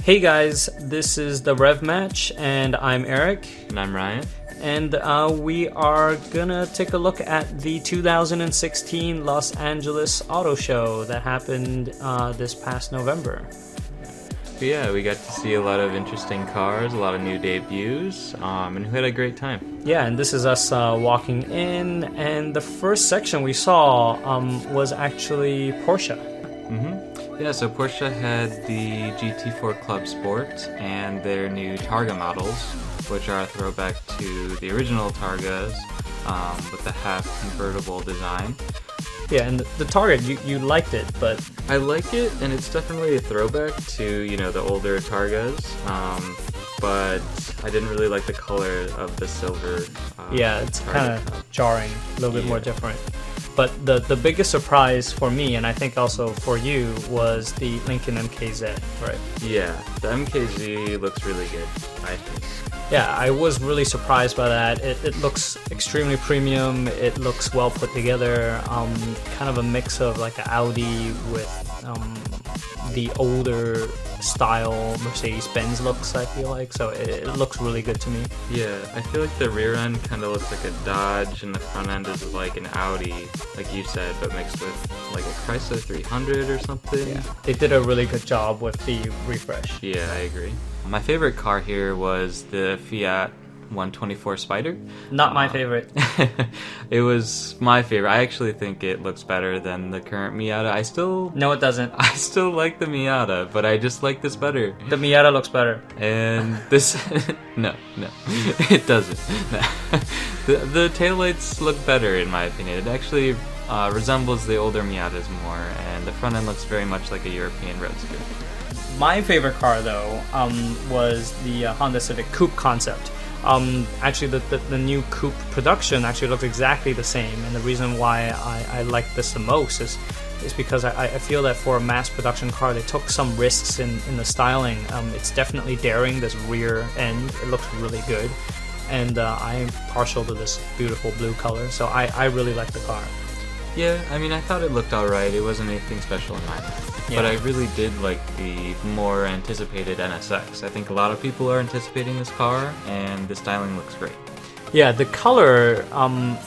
Hey guys, this is the Revmatch, and I'm Eric. And I'm Ryan. And we are gonna take a look at the 2016 Los Angeles Auto Show that happened this past November. Yeah, we got to see a lot of interesting cars, a lot of new debuts, and we had a great time. Yeah, and this is us walking in, and the first section we saw was actually Porsche. Yeah, so Porsche had the GT4 Clubsport and their new Targa models, which are a throwback to the original Targas with the half convertible design. Yeah, and the Targa, you liked it, but... I like it, and it's definitely a throwback to, the older Targas, but I didn't really like the color of the silver. Yeah, it's kind of jarring, a little bit more different. But the biggest surprise for me, and I think also for you, was the Lincoln MKZ, right? Yeah, the MKZ looks really good, I think. Yeah, I was really surprised by that. It looks extremely premium. It looks well put together. Kind of a mix of like an Audi with the older style Mercedes-Benz looks, I feel like. So it looks really good to me. Yeah, I feel like the rear end kind of looks like a Dodge and the front end is like an Audi, like you said, but mixed with like a Chrysler 300 or something. Yeah, they did a really good job with the refresh. Yeah, I agree. My favorite car here was the Fiat 124 Spyder. Not my favorite. It was my favorite. I actually think it looks better than the current Miata. No, it doesn't. I still like the Miata, but I just like this better. The Miata looks better. And this... no, it doesn't. The taillights look better, in my opinion. It actually resembles the older Miatas more, and the front end looks very much like a European roadster. My favorite car, though, was the Honda Civic Coupe concept. Actually, the new Coupe production actually looks exactly the same, and the reason why I like this the most is because I feel that for a mass production car, they took some risks in the styling. It's definitely daring, this rear end. It looks really good, and I'm partial to this beautiful blue color, so I really like the car. Yeah, I mean, I thought it looked alright. It wasn't anything special in my mind. Yeah. But I really did like the more anticipated NSX. I think a lot of people are anticipating this car, and the styling looks great. Yeah, the color,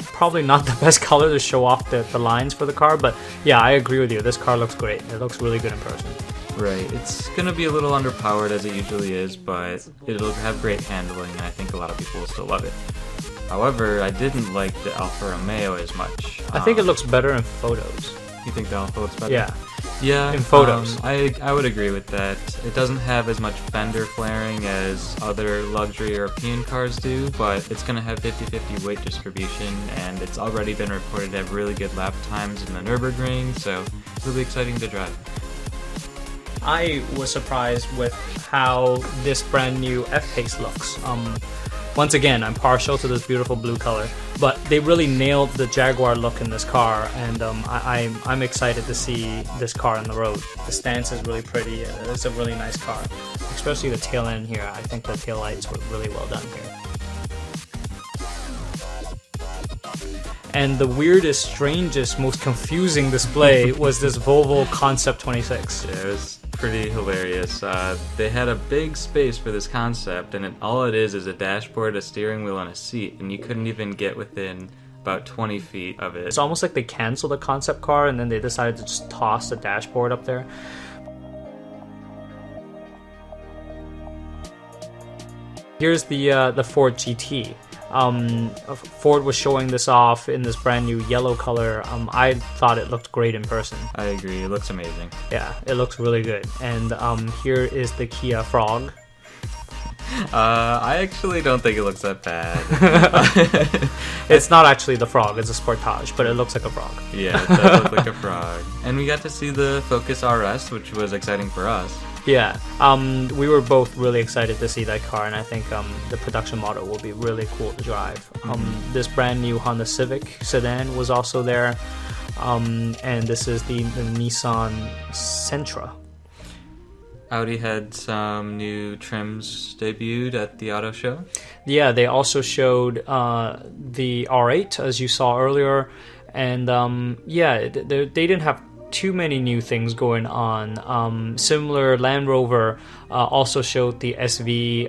probably not the best color to show off the lines for the car, but yeah, I agree with you. This car looks great. It looks really good in person. Right. It's going to be a little underpowered as it usually is, but it'll have great handling, and I think a lot of people will still love it. However, I didn't like the Alfa Romeo as much. I think it looks better in photos. You think the Alfa looks better? Yeah, in photos. I would agree with that. It doesn't have as much fender flaring as other luxury European cars do, but it's going to have 50-50 weight distribution, and it's already been reported to have really good lap times in the Nürburgring, so really exciting to drive. I was surprised with how this brand new F-Pace looks. Once again, I'm partial to this beautiful blue color, but they really nailed the Jaguar look in this car, and I'm excited to see this car on the road. The stance is really pretty. It's a really nice car, especially the tail end here. I think the tail lights were really well done here. And the weirdest, strangest, most confusing display was this Volvo Concept 26. Yeah, it was pretty hilarious. They had a big space for this concept, and all it is a dashboard, a steering wheel, and a seat, and you couldn't even get within about 20 feet of it. It's almost like they canceled the concept car, and then they decided to just toss the dashboard up there. Here's the Ford GT. Ford was showing this off in this brand new yellow color. I thought it looked great in person. I agree, it looks amazing. Yeah, it looks really good. And here is the Kia Frog. I actually don't think it looks that bad. It's not actually the Frog, it's a Sportage, but it looks like a frog. Yeah, it does look like a frog. And we got to see the Focus RS, which was exciting for us. Yeah, we were both really excited to see that car, and I think the production model will be really cool to drive. This brand new Honda Civic sedan was also there, and this is the Nissan Sentra. Audi had some new trims debuted at the auto show. Yeah, they also showed the R8, as you saw earlier, and yeah, they didn't have too many new things going on. Similar, Land Rover also showed the SV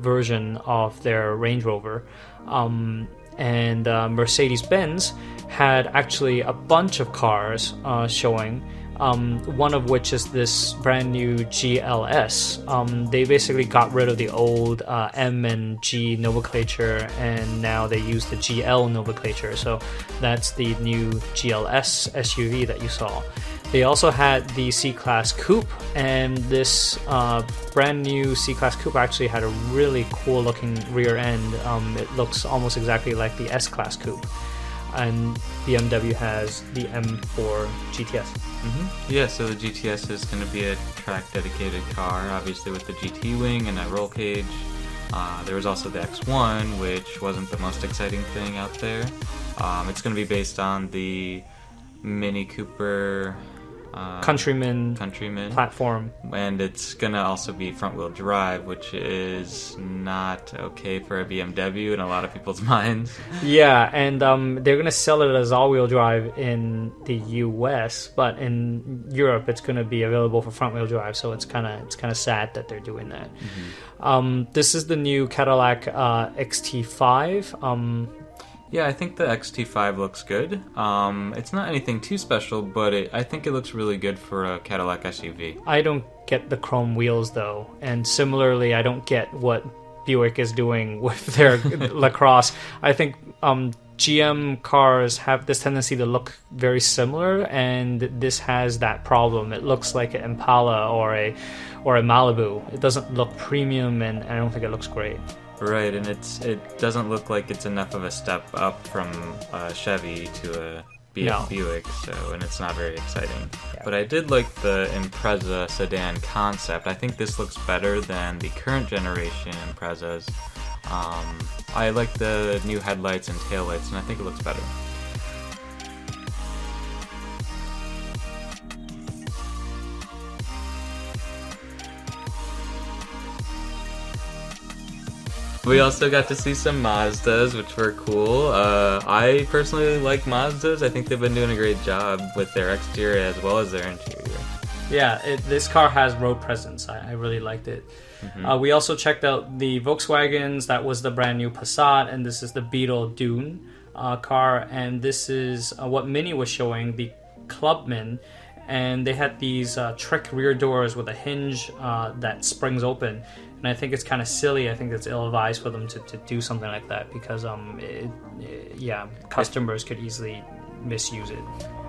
version of their Range Rover. And Mercedes-Benz had actually a bunch of cars showing, one of which is this brand new GLS. They basically got rid of the old M and G nomenclature, and now they use the GL nomenclature. So that's the new GLS SUV that you saw. They also had the C-Class Coupe, and this brand new C-Class Coupe actually had a really cool looking rear end. It looks almost exactly like the S-Class Coupe. And BMW has the M4 GTS. Yeah, so the GTS is going to be a track dedicated car, obviously with the GT wing and that roll cage. There was also the X1, which wasn't the most exciting thing out there. It's going to be based on the Mini Cooper Countryman platform, and it's gonna also be front-wheel drive, which is not okay for a BMW in a lot of people's minds. Yeah, and they're gonna sell it as all-wheel drive in the US, but in Europe it's gonna be available for front-wheel drive. So it's kind of sad that they're doing that. This is the new Cadillac XT5. Yeah, I think the XT5 looks good. It's not anything too special, but I think it looks really good for a Cadillac SUV. I don't get the chrome wheels though, and similarly, I don't get what Buick is doing with their Lacrosse. I think GM cars have this tendency to look very similar, and this has that problem. It looks like an Impala or a Malibu. It doesn't look premium, and I don't think it looks great. Right, and it doesn't look like it's enough of a step up from a Chevy to a Buick, and it's not very exciting. Yeah. But I did like the Impreza sedan concept. I think this looks better than the current generation Imprezas. I like the new headlights and taillights, and I think it looks better. We also got to see some Mazdas, which were cool. I personally like Mazdas. I think they've been doing a great job with their exterior as well as their interior. Yeah, this car has road presence. I really liked it. We also checked out the Volkswagens. That was the brand new Passat, and this is the Beetle Dune car. And this is what Mini was showing, the Clubman. And they had these trick rear doors with a hinge that springs open. And I think it's kind of silly. I think it's ill-advised for them to do something like that because, customers could easily misuse it.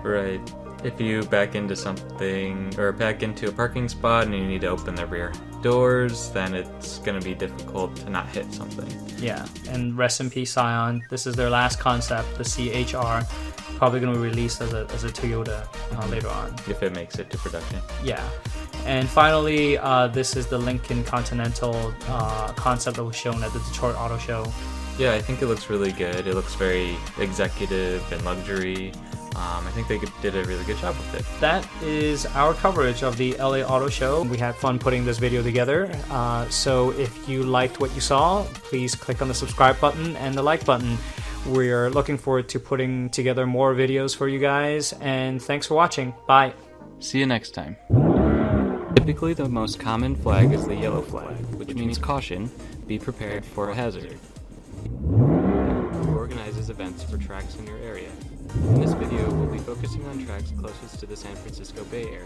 Right. If you back into something or back into a parking spot and you need to open the rear doors, then it's going to be difficult to not hit something. Yeah, and rest in peace, Scion. This is their last concept, the C-HR. Probably going to be released as a Toyota later on. If it makes it to production. Yeah. And finally, this is the Lincoln Continental concept that was shown at the Detroit Auto Show. Yeah, I think it looks really good. It looks very executive and luxury. I think they did a really good job with it. That is our coverage of the LA Auto Show. We had fun putting this video together. So if you liked what you saw, please click on the subscribe button and the like button. We're looking forward to putting together more videos for you guys. And thanks for watching. Bye. See you next time. Typically, the most common flag is the yellow flag, which means caution, be prepared for a hazard. Who organizes events for tracks in your area? In this video, we'll be focusing on tracks closest to the San Francisco Bay Area.